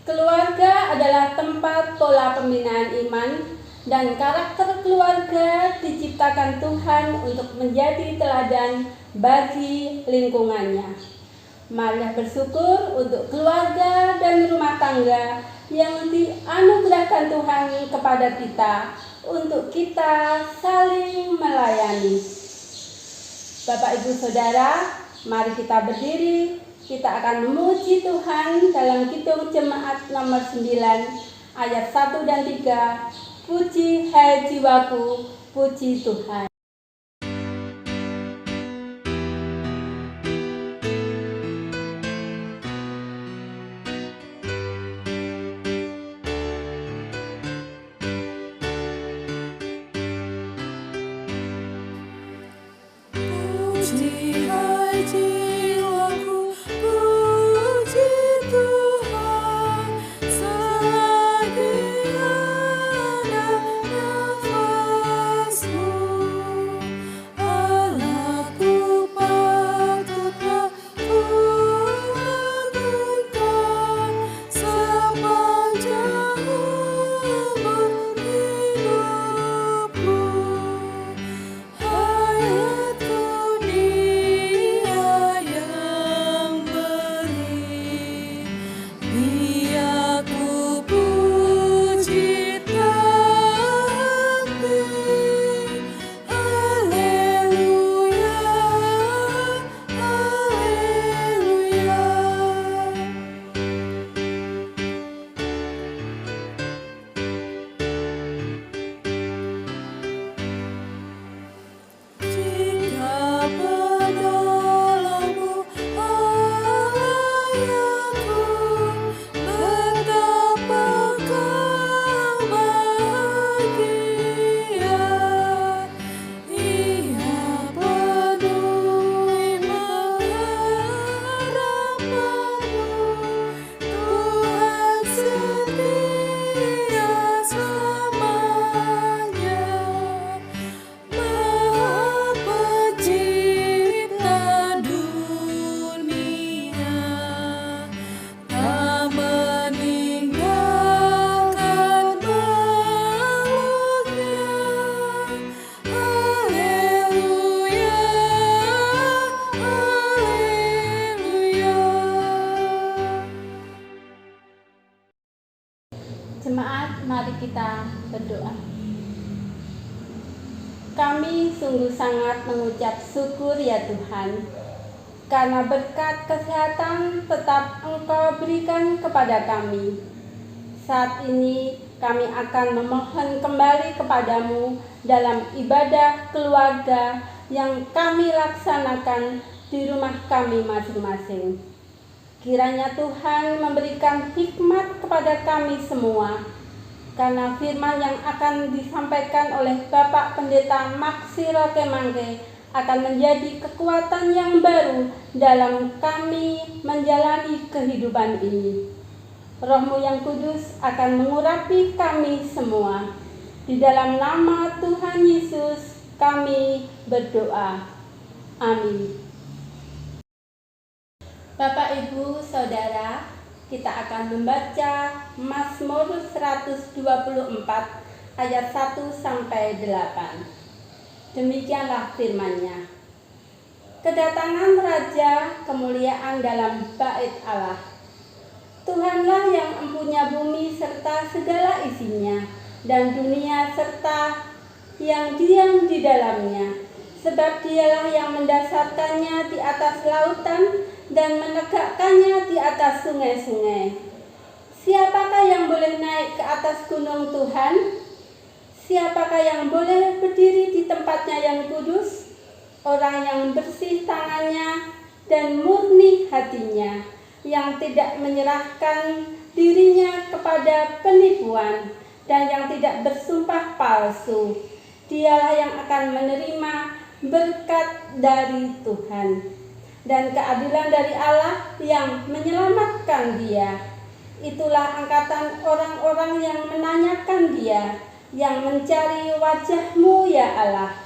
Keluarga adalah tempat pola pembinaan iman dan karakter keluarga diciptakan Tuhan untuk menjadi teladan bagi lingkungannya. Marilah bersyukur untuk keluarga dan rumah tangga yang dianugerahkan Tuhan kepada kita untuk kita saling melayani. Bapak, Ibu, Saudara, mari kita berdiri. Kita akan memuji Tuhan dalam Kidung Jemaat nomor 9 ayat 1 dan 3. Puji hai jiwaku, puji Tuhan. Puji hai jiwaku, puji Tuhan, selagi ada nafasmu. Allahku patutlah kuagungkan sepanjang umur hidupku. Hayatku Dia yang beri, Dia ku puji tak henti. Haleluya, haleluya. Jika pedalamu ayahku, betapa kau bahagia. Ia penuhi pengharapanmu, Tuhan setia selamanya. Maha Pencipta dunia, tak meninggalkan makhluknya. Haleluya, haleluya. Jemaat, mari kita berdoa. Kami sungguh sangat mengucap syukur ya Tuhan, karena berkat kesehatan tetap Engkau berikan kepada kami. Saat ini kami akan memohon kembali kepadamu dalam ibadah keluarga yang kami laksanakan di rumah kami masing-masing. Kiranya Tuhan memberikan hikmat kepada kami semua, karena firman yang akan disampaikan oleh Bapak Pendeta Maksi Roke Mangke akan menjadi kekuatan yang baru dalam kami menjalani kehidupan ini. Roh-Mu yang kudus akan mengurapi kami semua. Di dalam nama Tuhan Yesus kami berdoa. Amin. Bapak, Ibu, Saudara, kita akan membaca Mazmur 124 ayat 1 sampai 8. Demikianlah firman-Nya. Kedatangan Raja, kemuliaan dalam bait Allah. Tuhanlah yang empunya bumi serta segala isinya, dan dunia serta yang diam di dalamnya. Sebab Dialah yang mendasarkannya di atas lautan dan menegakkannya di atas sungai-sungai. Siapakah yang boleh naik ke atas gunung Tuhan? Siapakah yang boleh berdiri di tempatnya yang kudus? Orang yang bersih tangannya dan murni hatinya, yang tidak menyerahkan dirinya kepada penipuan dan yang tidak bersumpah palsu. Dialah yang akan menerima berkat dari Tuhan dan keadilan dari Allah yang menyelamatkan dia. Itulah angkatan orang-orang yang menanyakan dia, yang mencari wajah-Mu ya Allah.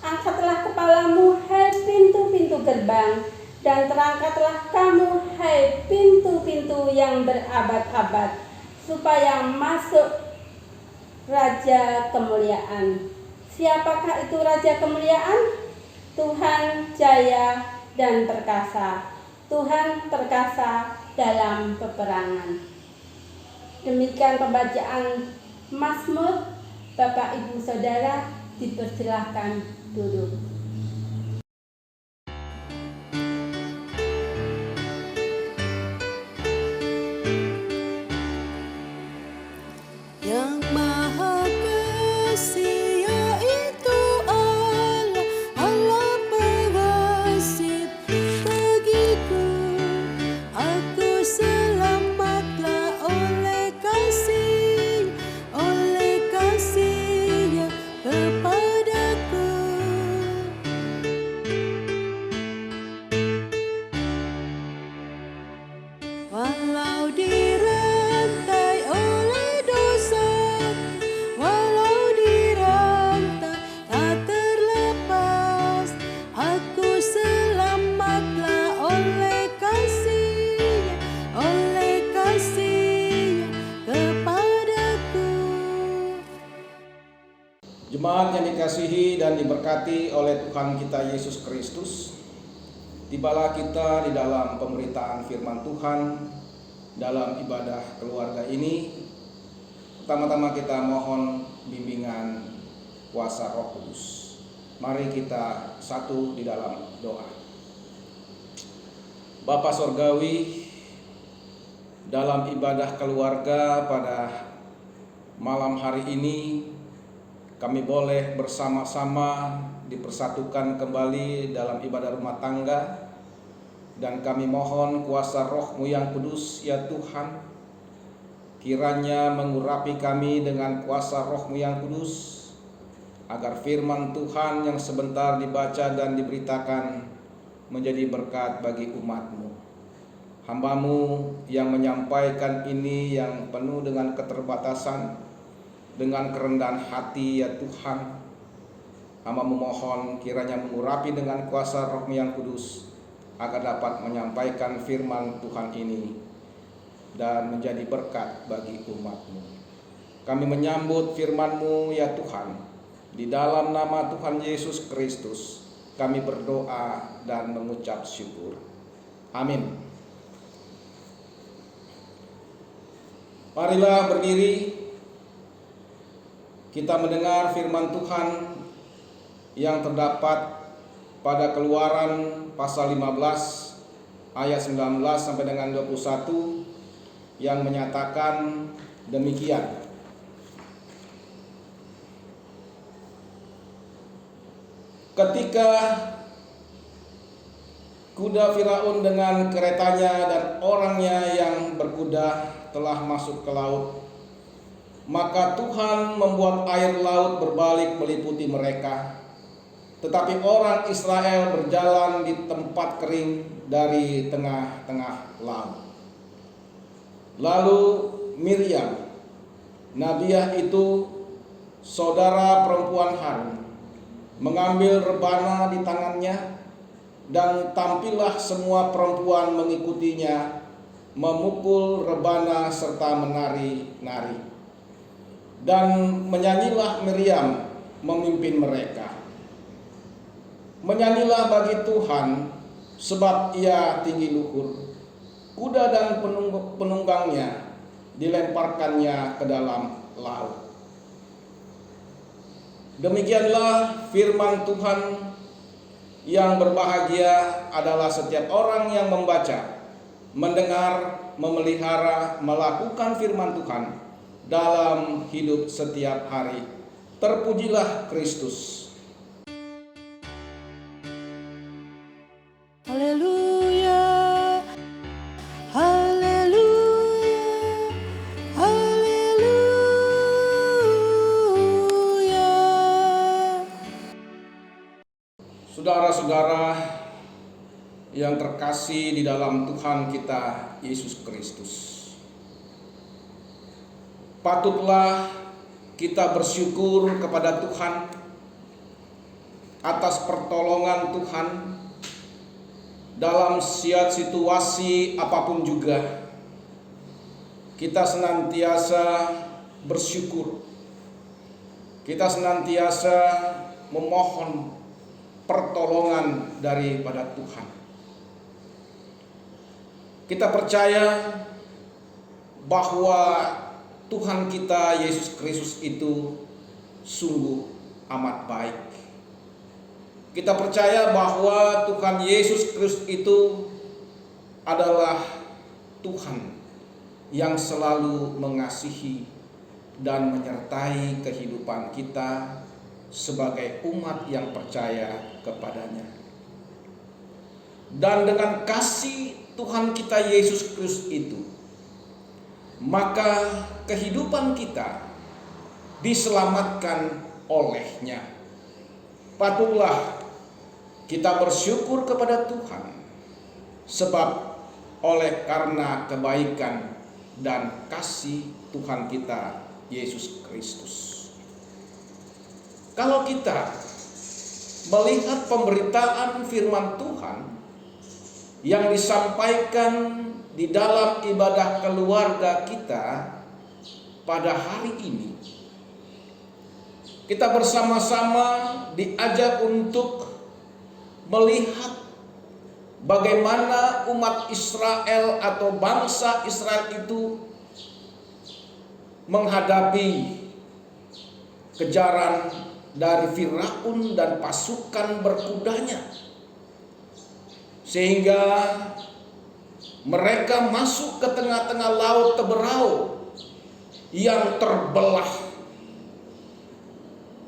Angkatlah kepalamu, hai pintu-pintu gerbang, Dan terangkatlah kamu, hai pintu-pintu yang berabad-abad, supaya masuk Raja Kemuliaan. Siapakah itu Raja Kemuliaan? Tuhan jaya dan perkasa. Tuhan perkasa dalam peperangan. Demikian pembacaan Mazmur. Bapak, Ibu, Saudara, dipersilahkan duduk. Yang Maha Kasih yaitu Allah, Allah pengasih bagiku. Aku selamatlah oleh kasih-Nya kepadaku. Walau dirantai oleh dosa, walau dirantai tak terlepas, aku selamatlah oleh kasih-Nya kepadaku. Jemaat yang dikasihi dan diberkati oleh Tuhan kita Yesus Kristus, tibalah kita di dalam pemberitaan firman Tuhan dalam ibadah keluarga ini. Pertama-tama kita mohon bimbingan kuasa Roh Kudus. Mari kita satu di dalam doa. Bapa Sorgawi, dalam ibadah keluarga pada malam hari ini kami boleh bersama-sama dipersatukan kembali dalam ibadah rumah tangga, dan kami mohon kuasa Roh-Mu yang kudus ya Tuhan, kiranya mengurapi kami dengan kuasa Roh-Mu yang kudus, agar firman Tuhan yang sebentar dibaca dan diberitakan menjadi berkat bagi umat-Mu. Hamba-Mu yang menyampaikan ini yang penuh dengan keterbatasan, dengan kerendahan hati ya Tuhan, hamba memohon kiranya mengurapi dengan kuasa Roh-Mu yang kudus, agar dapat menyampaikan firman Tuhan ini dan menjadi berkat bagi umat-Mu. Kami menyambut firman-Mu ya Tuhan. Di dalam nama Tuhan Yesus Kristus kami berdoa dan mengucap syukur. Amin. Marilah berdiri, kita mendengar firman Tuhan yang terdapat pada Keluaran pasal 15 ayat 19 sampai dengan 21 yang menyatakan demikian. Ketika kuda Firaun dengan keretanya dan orangnya yang berkuda telah masuk ke laut, maka Tuhan membuat air laut berbalik meliputi mereka. Tetapi orang Israel berjalan di tempat kering dari tengah-tengah laut. Lalu Miriam, nabiah itu, saudara perempuan Harun, mengambil rebana di tangannya, dan tampillah semua perempuan mengikutinya, memukul rebana serta menari-nari. Dan menyanyilah Miriam memimpin mereka. Menyanyilah bagi Tuhan, sebab Ia tinggi luhur. Kuda dan penunggangnya dilemparkannya ke dalam laut. Demikianlah firman Tuhan. Yang berbahagia adalah setiap orang yang membaca, mendengar, memelihara, melakukan firman Tuhan dalam hidup setiap hari. Terpujilah Kristus. Haleluya, haleluya, haleluya. Saudara-saudara yang terkasih di dalam Tuhan kita Yesus Kristus, patutlah kita bersyukur kepada Tuhan atas pertolongan Tuhan dalam situasi apapun juga, kita senantiasa bersyukur. Kita senantiasa memohon pertolongan daripada Tuhan. Kita percaya bahwa Tuhan kita Yesus Kristus itu sungguh amat baik. Kita percaya bahwa Tuhan Yesus Kristus itu adalah Tuhan yang selalu mengasihi dan menyertai kehidupan kita sebagai umat yang percaya kepadanya. Dan dengan kasih Tuhan kita Yesus Kristus itu, maka kehidupan kita diselamatkan olehnya. Patutlah kita bersyukur kepada Tuhan, sebab oleh karena kebaikan dan kasih Tuhan kita Yesus Kristus. Kalau kita melihat pemberitaan firman Tuhan yang disampaikan di dalam ibadah keluarga kita pada hari ini, kita bersama-sama diajak untuk melihat bagaimana umat Israel atau bangsa Israel itu menghadapi kejaran dari Firaun dan pasukan berkudanya, sehingga mereka masuk ke tengah-tengah laut Teberau yang terbelah.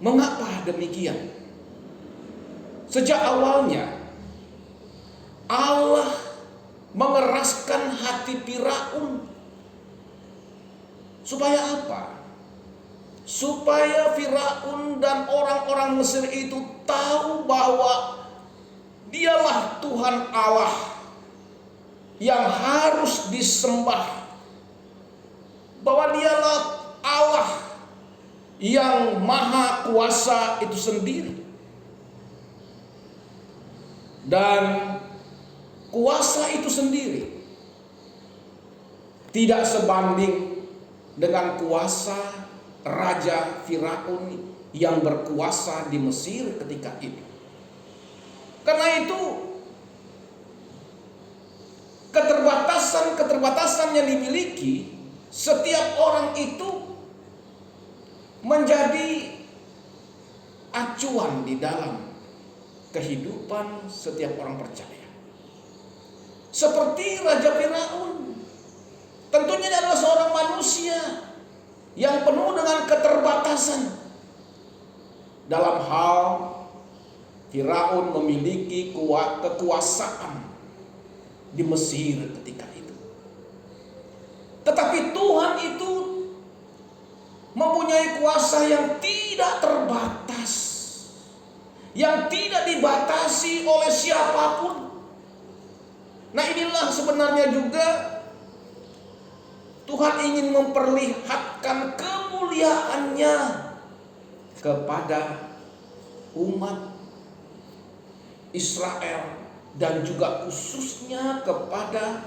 Mengapa demikian? Sejak awalnya Allah mengeraskan hati Firaun. Supaya apa? Supaya Firaun dan orang-orang Mesir itu tahu bahwa dialah Tuhan Allah yang harus disembah, bahwa dialah Allah yang maha kuasa itu sendiri. Dan kuasa itu sendiri tidak sebanding dengan kuasa Raja Firaun yang berkuasa di Mesir ketika itu. Karena itu keterbatasan yang dimiliki setiap orang itu menjadi acuan di dalam kehidupan setiap orang percaya. Seperti Raja Firaun, tentunya dia adalah seorang manusia yang penuh dengan keterbatasan. Dalam hal Firaun memiliki kekuasaan di Mesir ketika itu. Tetapi Tuhan itu mempunyai kuasa yang tidak terbatas, yang tidak dibatasi oleh siapapun. Nah, inilah sebenarnya juga Tuhan ingin memperlihatkan kemuliaannya kepada umat Israel dan juga khususnya kepada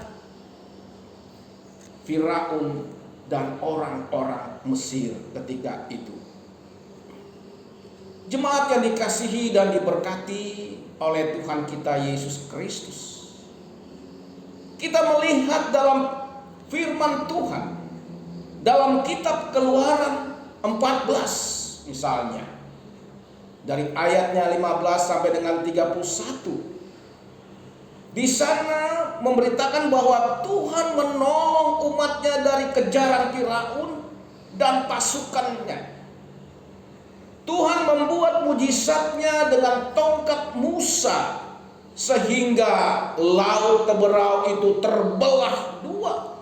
Firaun dan orang-orang Mesir ketika itu. Jemaat yang dikasihi dan diberkati oleh Tuhan kita Yesus Kristus, kita melihat dalam firman Tuhan dalam kitab Keluaran 14 misalnya, dari ayatnya 15 sampai dengan 31. Di sana memberitakan bahwa Tuhan menolong umatnya dari kejaran Firaun dan pasukannya. Tuhan membuat mujizatnya dengan tongkat Musa sehingga laut Teberau itu terbelah dua,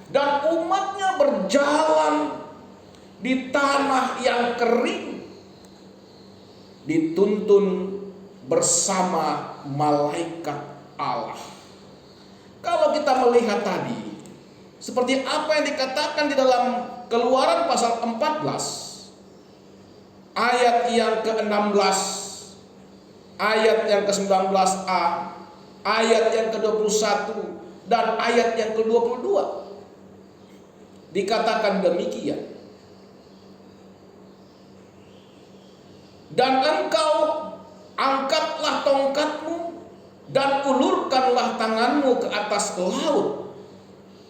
dan umatnya berjalan di tanah yang kering, dituntun bersama malaikat Allah. Kalau kita melihat tadi, seperti apa yang dikatakan di dalam Keluaran pasal 14 ayat yang ke-16, ayat yang ke-19a, ayat yang ke-21 dan ayat yang ke-22. Dikatakan demikian. Dan engkau angkatlah tongkatmu dan ulurkanlah tanganmu ke atas laut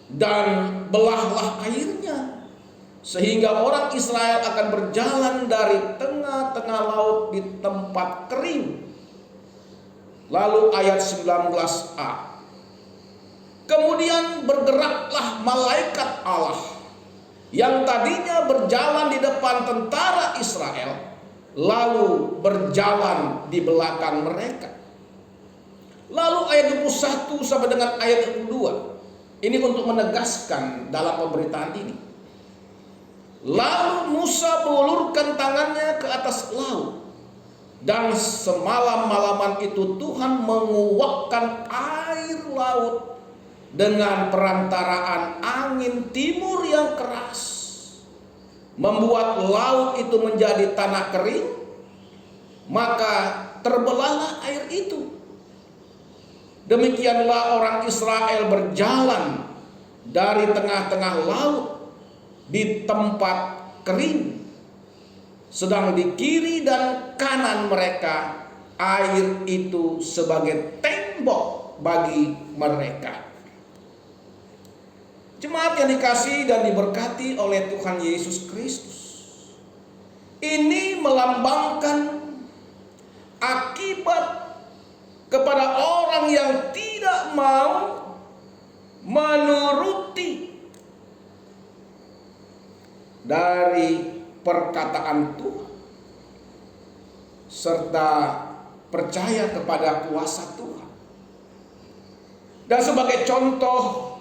dan belahlah airnya, sehingga orang Israel akan berjalan dari tengah-tengah laut di tempat kering. Lalu ayat 19a. Kemudian bergeraklah malaikat Allah yang tadinya berjalan di depan tentara Israel, lalu berjalan di belakang mereka. Lalu ayat 21 sampai dengan ayat 22. Ini untuk menegaskan dalam pemberitaan ini. Lalu Musa mengulurkan tangannya ke atas laut, dan semalam-malaman itu Tuhan menguakkan air laut dengan perantaraan angin timur yang keras, membuat laut itu menjadi tanah kering, maka terbelahlah air itu. Demikianlah orang Israel berjalan dari tengah-tengah laut di tempat kering, sedang di kiri dan kanan mereka air itu sebagai tembok bagi mereka. Jemaat yang dikasihi dan diberkati oleh Tuhan Yesus Kristus, ini melambangkan akibat kepada orang yang tidak mau menuruti dari perkataan Tuhan serta percaya kepada kuasa Tuhan. Dan sebagai contoh,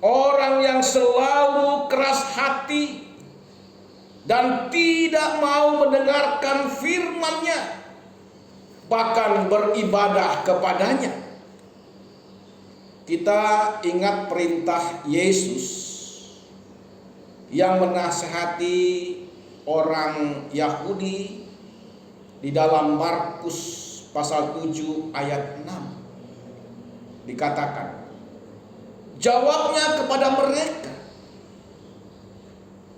orang yang selalu keras hati dan tidak mau mendengarkan firman-Nya, bahkan beribadah kepadanya. Kita ingat perintah Yesus yang menasihati orang Yahudi di dalam Markus pasal 7 ayat 6. Dikatakan, jawabnya kepada mereka,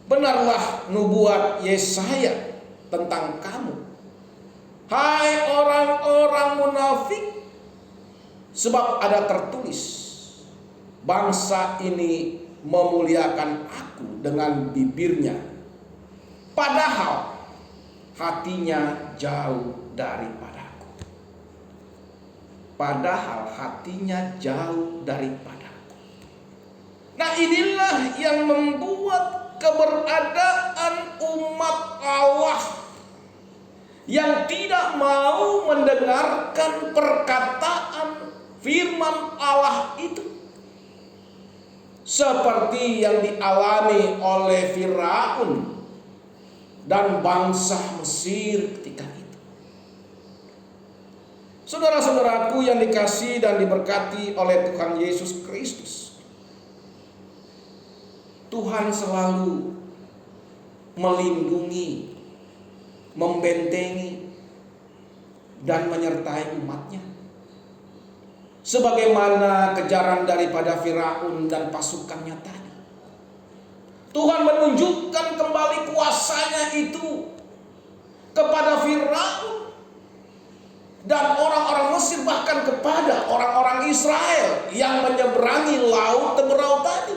benarlah nubuat Yesaya tentang kamu, hai orang-orang munafik, sebab ada tertulis, bangsa ini memuliakan aku dengan bibirnya, padahal hatinya jauh daripadaku. Padahal hatinya jauh daripadaku. Nah, inilah yang membuat keberadaan umat Allah yang tidak mau mendengarkan perkataan firman Allah itu, seperti yang dialami oleh Firaun dan bangsa Mesir ketika itu. Saudara-saudaraku yang dikasihi dan diberkati oleh Tuhan Yesus Kristus, Tuhan selalu melindungi, membentengi, dan menyertai umatnya, sebagaimana kejaran daripada Firaun dan pasukannya tadi. Tuhan menunjukkan kembali kuasanya itu kepada Firaun dan orang-orang Mesir, bahkan kepada orang-orang Israel yang menyeberangi laut Teberau tadi.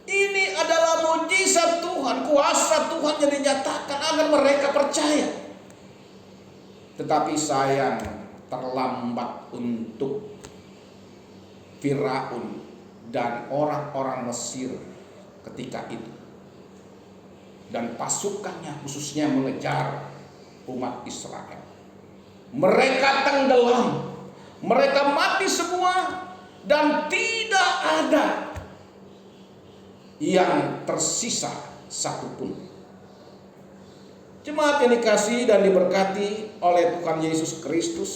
Ini adalah mujizat Tuhan, kuasa Tuhan yang dinyatakan agar mereka percaya. Tetapi sayang, terlambat untuk Firaun dan orang-orang Mesir ketika itu, dan pasukannya khususnya mengejar umat Israel. Mereka tenggelam, mereka mati semua, dan tidak ada yang tersisa satupun. Jemaat yang dikasihi dan diberkati oleh Tuhan Yesus Kristus,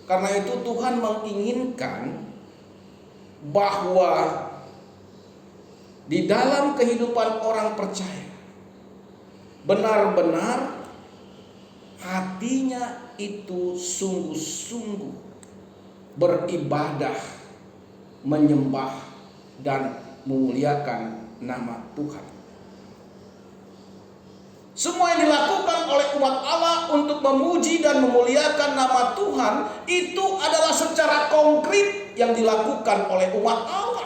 karena itu Tuhan menginginkan bahwa di dalam kehidupan orang percaya, benar-benar hatinya itu sungguh-sungguh beribadah, menyembah, dan memuliakan nama Tuhan. Semua yang dilakukan oleh umat Allah untuk memuji dan memuliakan nama Tuhan itu adalah secara konkret yang dilakukan oleh umat Allah.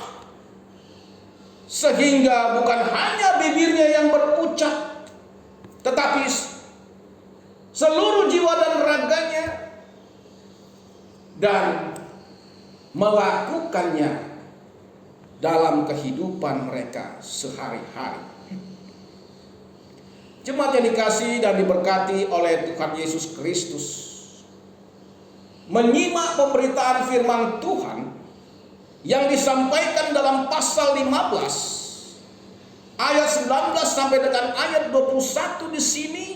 Sehingga bukan hanya bibirnya yang berucap, tetapi seluruh jiwa dan raganya dan melakukannya dalam kehidupan mereka sehari-hari. Jemaat yang dikasihi dan diberkati oleh Tuhan Yesus Kristus, menyimak pemberitaan firman Tuhan yang disampaikan dalam pasal 15 ayat 19 sampai dengan ayat 21 di sini.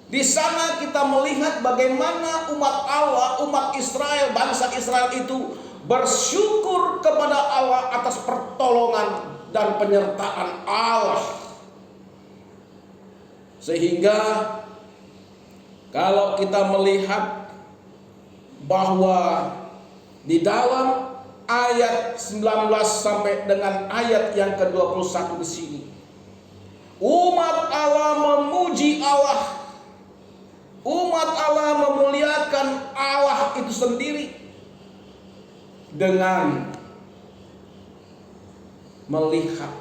Di sana kita melihat bagaimana umat Allah, umat Israel, bangsa Israel itu bersyukur kepada Allah atas pertolongan dan penyertaan Allah. Sehingga kalau kita melihat bahwa di dalam ayat 19 sampai dengan ayat yang ke-21 di sini, umat Allah memuji Allah, umat Allah memuliakan Allah itu sendiri dengan melihat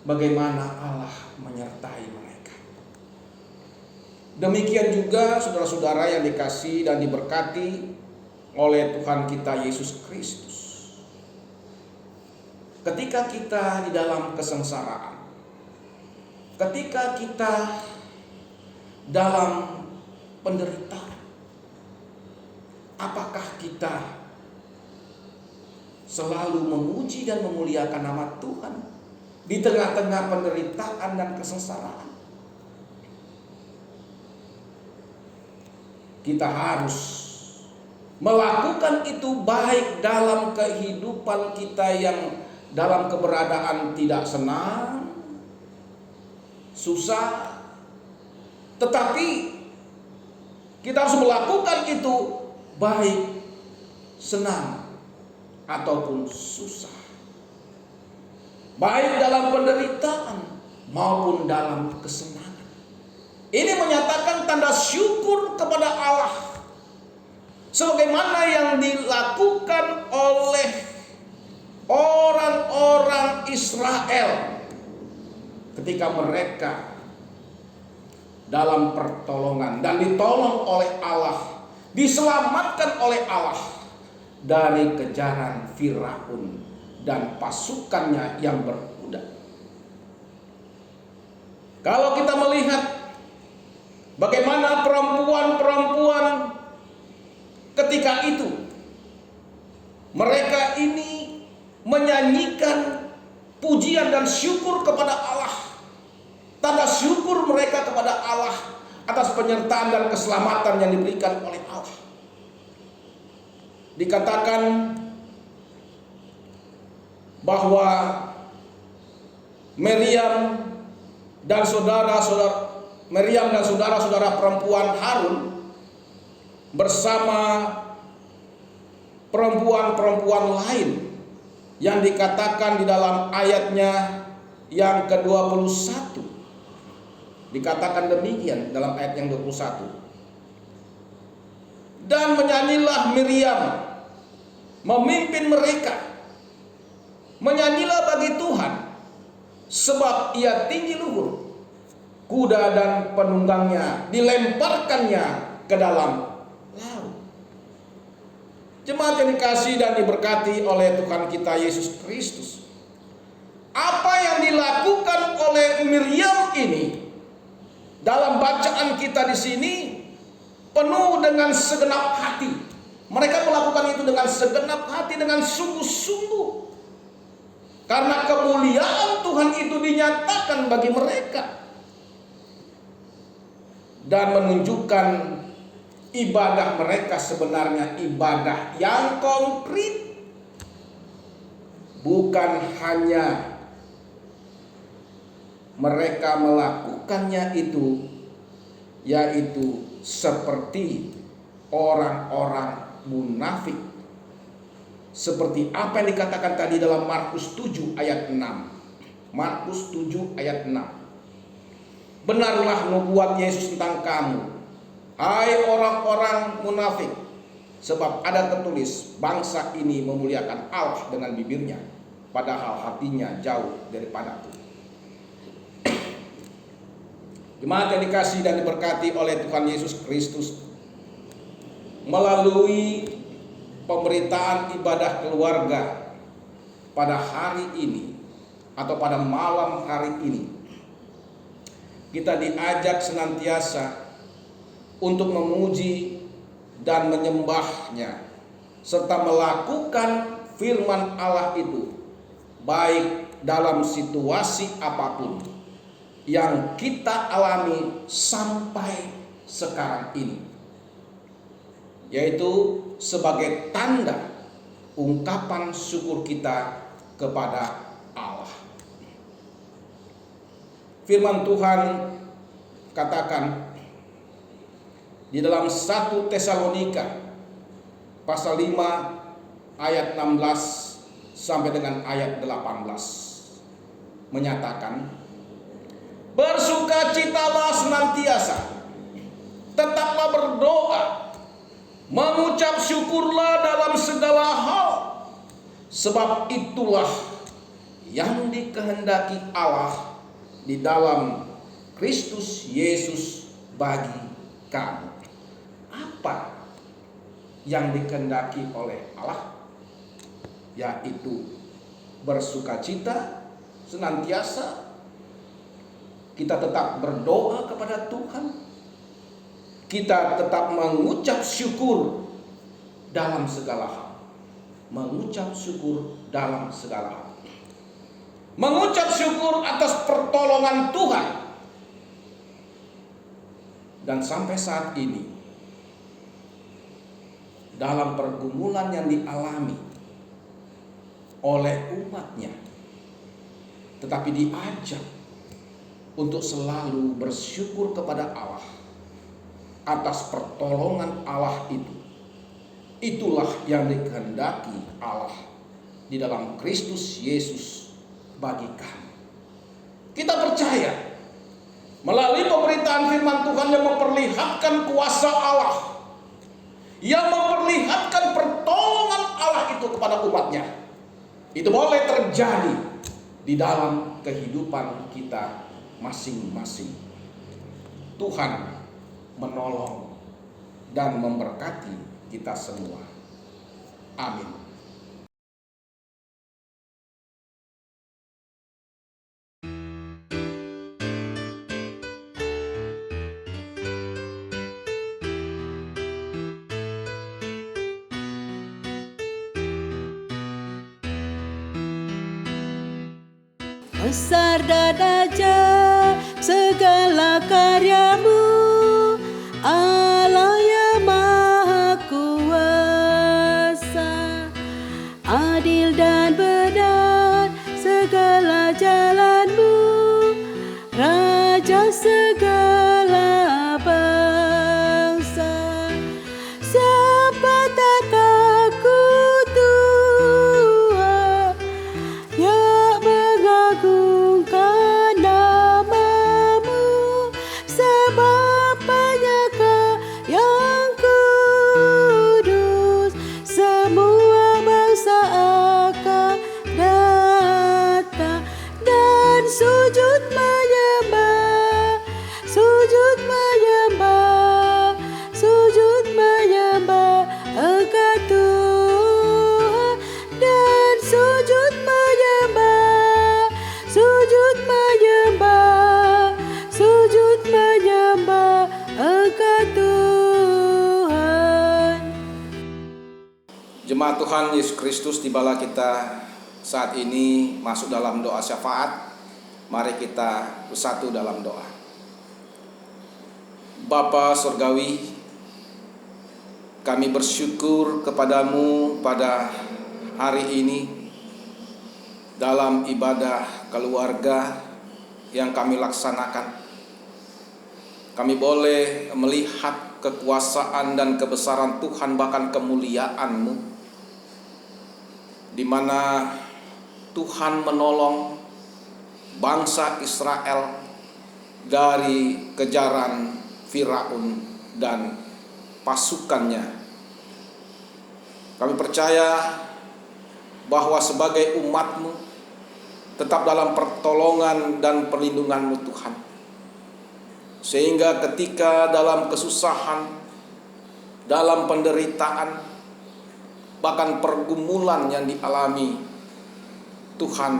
bagaimana Allah menyertai mereka. Demikian juga saudara-saudara yang dikasihi dan diberkati oleh Tuhan kita Yesus Kristus. Ketika kita di dalam kesengsaraan, ketika kita dalam penderitaan, apakah kita selalu memuji dan memuliakan nama Tuhan di tengah-tengah penderitaan dan kesengsaraan? Kita harus melakukan itu baik dalam kehidupan kita yang dalam keberadaan tidak senang, susah, tetapi kita harus melakukan itu baik senang ataupun susah, baik dalam penderitaan maupun dalam kesenangan. Ini menyatakan tanda syukur kepada Allah, sebagaimana yang dilakukan oleh orang-orang Israel ketika mereka dalam pertolongan dan ditolong oleh Allah, diselamatkan oleh Allah dari kejaran Firaun dan pasukannya yang berkuda. Kalau kita melihat bagaimana perempuan-perempuan ketika itu, mereka ini menyanyikan pujian dan syukur kepada Allah. Tanda syukur mereka kepada Allah atas penyertaan dan keselamatan yang diberikan oleh Allah. Dikatakan bahwa Miriam dan saudara-saudara perempuan Harun bersama perempuan-perempuan lain yang dikatakan di dalam ayatnya yang ke-21. Dikatakan demikian dalam ayat yang 21. Dan menyanyilah Miriam memimpin mereka, menyanyilah bagi Tuhan, sebab ia tinggi luhur, kuda dan penunggangnya dilemparkannya ke dalam laut. Jemaat yang dikasihi dan diberkati oleh Tuhan kita Yesus Kristus, apa yang dilakukan oleh Miriam ini dalam bacaan kita di sini penuh dengan segenap hati. Mereka melakukan itu dengan segenap hati, dengan sungguh-sungguh, karena kemuliaan Tuhan itu dinyatakan bagi mereka dan menunjukkan ibadah mereka sebenarnya ibadah yang konkret, bukan hanya mereka melakukannya itu yaitu seperti orang-orang munafik. Seperti apa yang dikatakan tadi dalam Markus 7 ayat 6. Markus 7 ayat 6. Benarlah nubuat Yesus tentang kamu, hai orang-orang munafik, sebab ada tertulis, bangsa ini memuliakan Allah dengan bibirnya, padahal hatinya jauh daripadaku. Jemaat yang dikasihi dan diberkati oleh Tuhan Yesus Kristus, melalui pemberitaan ibadah keluarga pada hari ini atau pada malam hari ini, kita diajak senantiasa untuk memuji dan menyembahnya serta melakukan firman Allah itu baik dalam situasi apapun yang kita alami sampai sekarang ini, yaitu sebagai tanda ungkapan syukur kita kepada Allah. Firman Tuhan katakan di dalam 1 Tesalonika pasal 5 ayat 16 sampai dengan ayat 18 menyatakan, bersukacitalah senantiasa, tetaplah berdoa, mengucap syukurlah dalam segala hal, sebab itulah yang dikehendaki Allah di dalam Kristus Yesus bagi kamu. Apa yang dikehendaki oleh Allah? Yaitu bersukacita senantiasa, kita tetap berdoa kepada Tuhan, kita tetap mengucap syukur dalam segala hal. Mengucap syukur dalam segala hal. Mengucap syukur atas pertolongan Tuhan. Dan sampai saat ini, dalam pergumulan yang dialami oleh umatnya, tetapi diajak untuk selalu bersyukur kepada Allah atas pertolongan Allah itu. Itulah yang dikehendaki Allah di dalam Kristus Yesus bagi kami. Kita percaya melalui pemberitaan firman Tuhan yang memperlihatkan kuasa Allah, yang memperlihatkan pertolongan Allah itu kepada umatnya, itu boleh terjadi di dalam kehidupan kita masing-masing. Tuhan menolong dan memberkati kita semua. Amin. Besar dan ajaib segala karyamu, Allah yang Maha Kuasa. Adil dan benar segala jalanmu, Raja segala bangsa. Siapa tak takut Tuhan, yang mengagungkan namamu, sebab banyaklah yang kudus, semua bangsa akan datang dan sujud menyembah, sujud menyembah, sujud menyembah Engkau Tuhan, dan sujud menyembah, sujud menyembah, sujud menyembah Engkau Tuhan. Jemaat Tuhan Yesus Kristus, tibalah kita saat ini masuk dalam doa syafaat. Mari kita bersatu dalam doa. Bapa Surgawi, kami bersyukur kepadamu pada hari ini dalam ibadah keluarga yang kami laksanakan. Kami boleh melihat kekuasaan dan kebesaran Tuhan, bahkan kemuliaan-Mu, di mana Tuhan menolong bangsa Israel dari kejaran Firaun dan pasukannya. Kami percaya bahwa sebagai umat-Mu tetap dalam pertolongan dan perlindungan-Mu Tuhan, sehingga ketika dalam kesusahan, dalam penderitaan, bahkan pergumulan yang dialami, Tuhan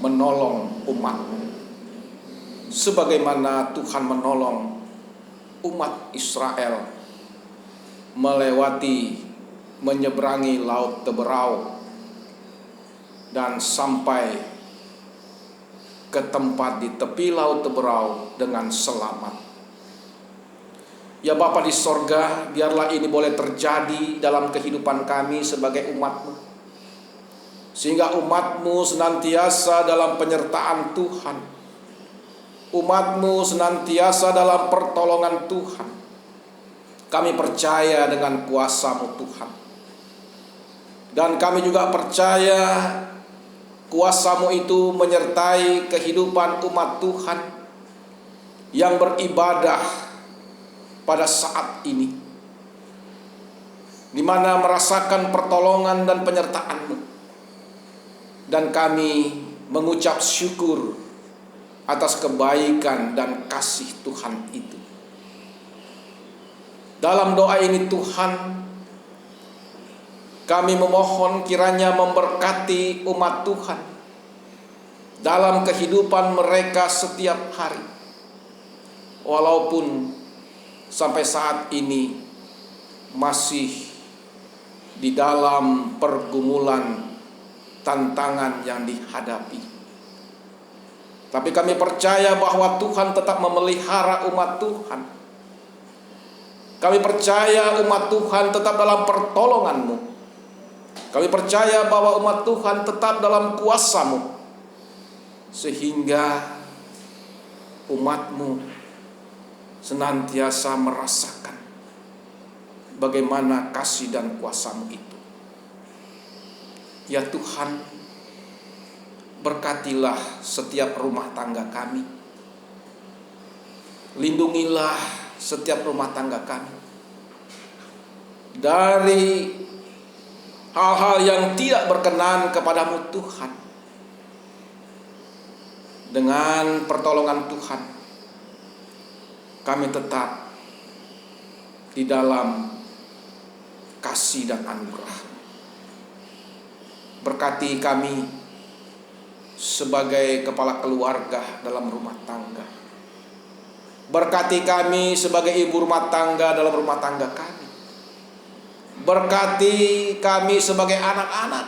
menolong umat-Mu, sebagaimana Tuhan menolong umat Israel menyeberangi Laut Teberau dan sampai ke tempat di tepi Laut Teberau dengan selamat. Ya Bapa di sorga, biarlah ini boleh terjadi dalam kehidupan kami sebagai umat-Mu, sehingga umat-Mu senantiasa dalam penyertaan Tuhan, umat-Mu senantiasa dalam pertolongan Tuhan. Kami percaya dengan kuasa-Mu Tuhan, dan kami juga percaya kuasa-Mu itu menyertai kehidupan umat Tuhan yang beribadah pada saat ini, di mana merasakan pertolongan dan penyertaan-Mu, dan kami mengucap syukur atas kebaikan dan kasih Tuhan itu. Dalam doa ini Tuhan, kami memohon kiranya memberkati umat Tuhan dalam kehidupan mereka setiap hari, walaupun sampai saat ini masih di dalam pergumulan tantangan yang dihadapi. Tapi kami percaya bahwa Tuhan tetap memelihara umat Tuhan. Kami percaya umat Tuhan tetap dalam pertolongan-Mu. Kami percaya bahwa umat Tuhan tetap dalam kuasa-Mu, sehingga umat-Mu senantiasa merasakan bagaimana kasih dan kuasa-Mu itu. Ya Tuhan, berkatilah setiap rumah tangga kami, lindungilah setiap rumah tangga kami dari hal-hal yang tidak berkenan kepada-Mu Tuhan. Dengan pertolongan Tuhan, kami tetap di dalam kasih dan anugerah. Berkati kami sebagai kepala keluarga dalam rumah tangga. Berkati kami sebagai ibu rumah tangga dalam rumah tangga kami. Berkati kami sebagai anak-anak,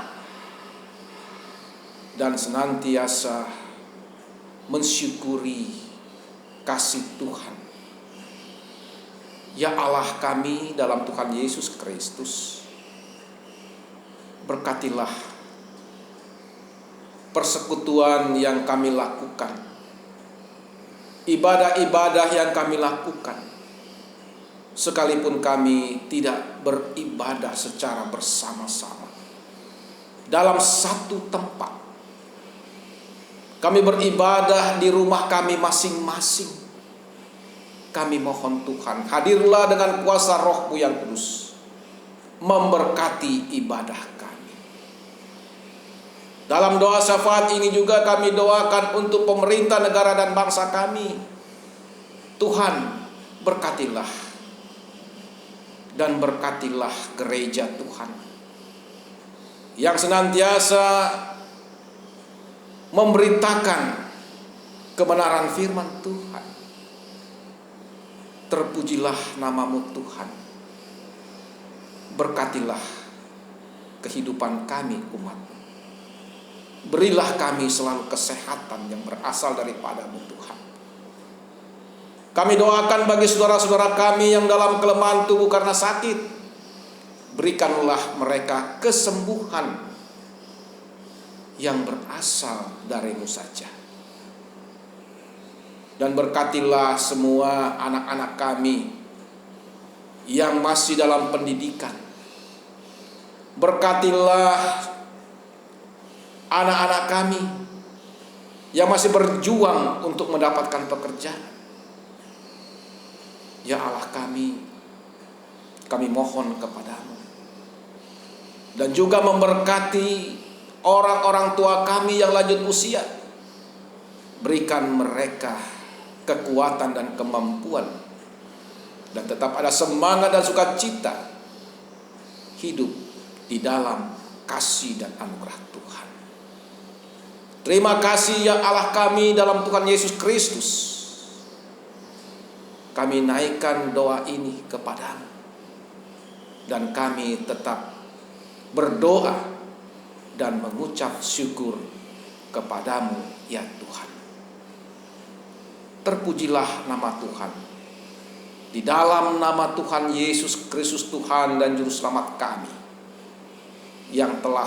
dan senantiasa mensyukuri kasih Tuhan. Ya Allah kami dalam Tuhan Yesus Kristus, berkatilah persekutuan yang kami lakukan, ibadah-ibadah yang kami lakukan, sekalipun kami tidak beribadah secara bersama-sama dalam satu tempat. Kami beribadah di rumah kami masing-masing. Kami mohon Tuhan, hadirlah dengan kuasa Roh-Mu yang kudus, memberkati ibadah kami. Dalam doa syafaat ini juga kami doakan untuk pemerintah negara dan bangsa kami. Tuhan, berkatilah dan berkatilah gereja Tuhan yang senantiasa memberitakan kebenaran firman Tuhan. Terpujilah nama-Mu Tuhan. Berkatilah kehidupan kami umat-Mu. Berilah kami selalu kesehatan yang berasal daripada-Mu Tuhan. Kami doakan bagi saudara-saudara kami yang dalam kelemahan tubuh karena sakit. Berikanlah mereka kesembuhan yang berasal dari-Mu saja. Dan berkatilah semua anak-anak kami yang masih dalam pendidikan. Berkatilah anak-anak kami yang masih berjuang untuk mendapatkan pekerjaan. Ya Allah kami mohon kepadamu. Dan juga memberkati orang-orang tua kami yang lanjut usia. Berikan mereka kekuatan dan kemampuan, dan tetap ada semangat dan sukacita hidup di dalam kasih dan anugerah Tuhan. Terima kasih ya Allah kami dalam Tuhan Yesus Kristus. Kami naikkan doa ini kepadamu, dan kami tetap berdoa dan mengucap syukur kepadamu ya Tuhan. Terpujilah nama Tuhan. Di dalam nama Tuhan Yesus Kristus Tuhan dan Juru Selamat kami, yang telah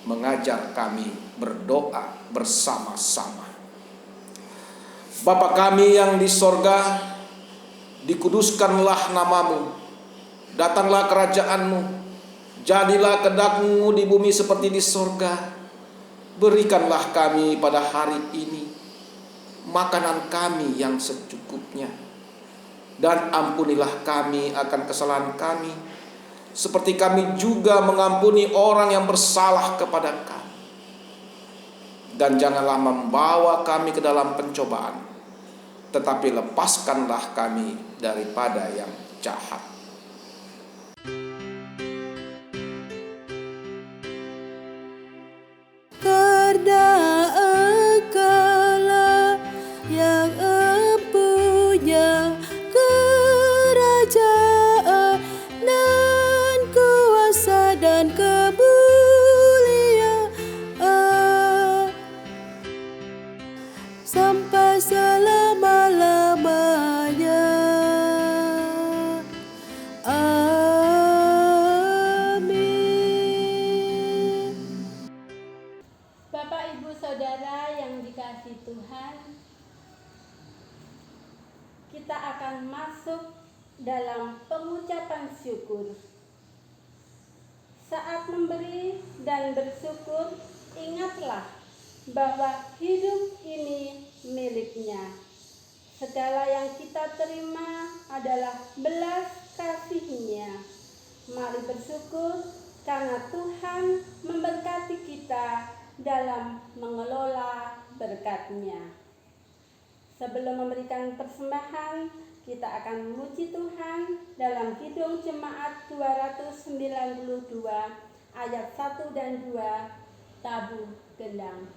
mengajar kami berdoa bersama-sama. Bapa kami yang di sorga, dikuduskanlah namamu, datanglah kerajaanmu, jadilah kehendak-Mu di bumi seperti di sorga. Berikanlah kami pada hari ini makanan kami yang secukupnya, dan ampunilah kami akan kesalahan kami, seperti kami juga mengampuni orang yang bersalah kepada kami. Dan janganlah membawa kami ke dalam pencobaan, tetapi lepaskanlah kami daripada yang jahat. Karena Engkaulah yang empunya kerajaan dan kuasa dan kemuliaan sampai selama-lamanya. Amin. Bapak, Ibu, Saudara yang dikasihi Tuhan, kita akan masuk dalam pengucapan syukur. Saat memberi dan bersyukur, ingatlah bahwa hidup ini miliknya. Segala yang kita terima adalah belas kasih-Nya. Mari bersyukur karena Tuhan memberkati kita dalam mengelola berkat-Nya. Sebelum memberikan persembahan, kita akan memuji Tuhan dalam Kidung Jemaat 292 ayat 1 dan 2, tabuh gendang.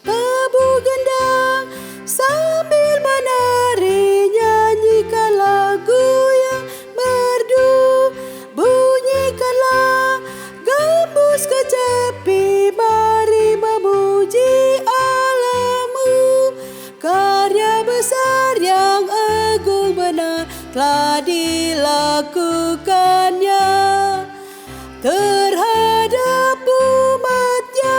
Tabuh gendang sambil menari, nyanyikan lagu yang merdu, bunyikanlah gambus kecapi, mari memuji Allah-Mu. Karya besar yang agung benar telah dilakukannya terhadap umat-Nya.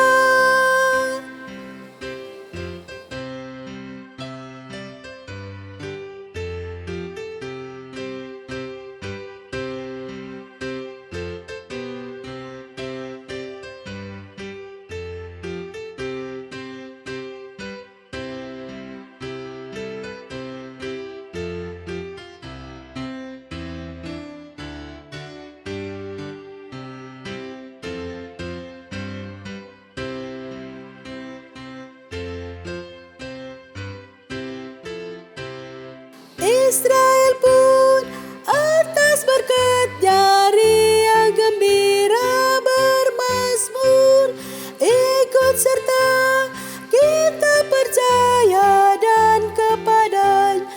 Israel pun atas berkat-Nya riang gembira bermazmur, ikut serta kita percaya dan kepadanya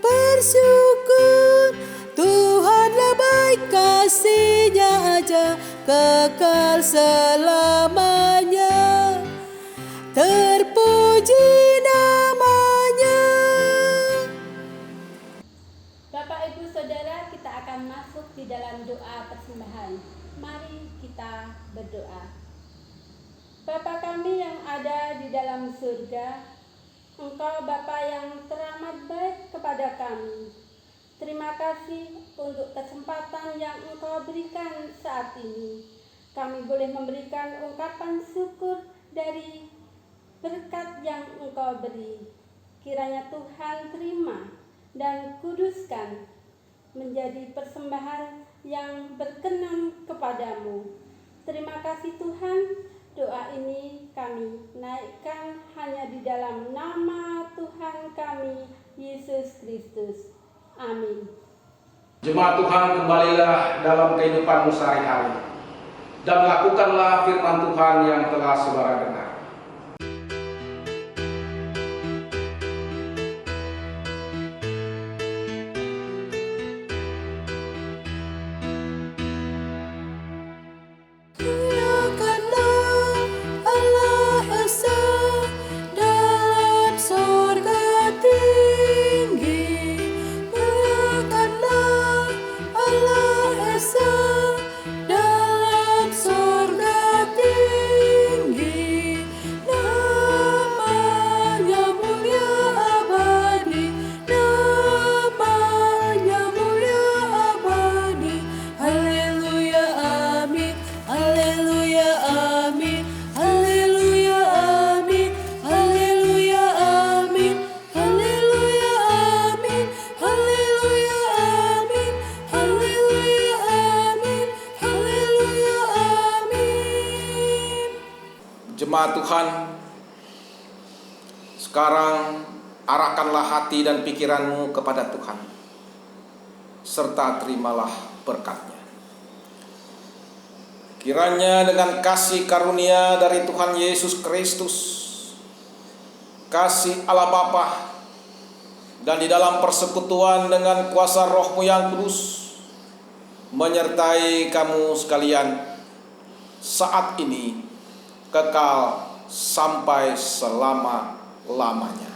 bersyukur. Tuhanlah baik, kasih-Nya aja kekal selamanya, terpuji namanya. Bapak, Ibu, Saudara, kita akan masuk di di dalam doa persembahan. Mari kita berdoa. Bapa kami yang ada di dalam surga, Engkau Bapa yang teramat baik kepada kami. Terima kasih untuk kesempatan yang Engkau berikan saat ini. Kami boleh memberikan ungkapan syukur dari berkat yang Engkau beri. Kiranya Tuhan terima dan kuduskan menjadi persembahan yang berkenan kepadamu. Terima kasih Tuhan. Doa ini kami naikkan hanya di dalam nama Tuhan kami, Yesus Kristus. Amin. Jemaat Tuhan, kembalilah dalam kehidupanmu sehari-hari dan lakukanlah firman Tuhan yang telah saudara dengar. Jemaat Tuhan, sekarang arahkanlah hati dan pikiranmu kepada Tuhan, serta terimalah berkat-Nya. Kiranya dengan kasih karunia dari Tuhan Yesus Kristus, kasih Allah Bapa, dan di dalam persekutuan dengan kuasa Roh-Mu yang kudus, menyertai kamu sekalian saat ini, kekal sampai selama-lamanya.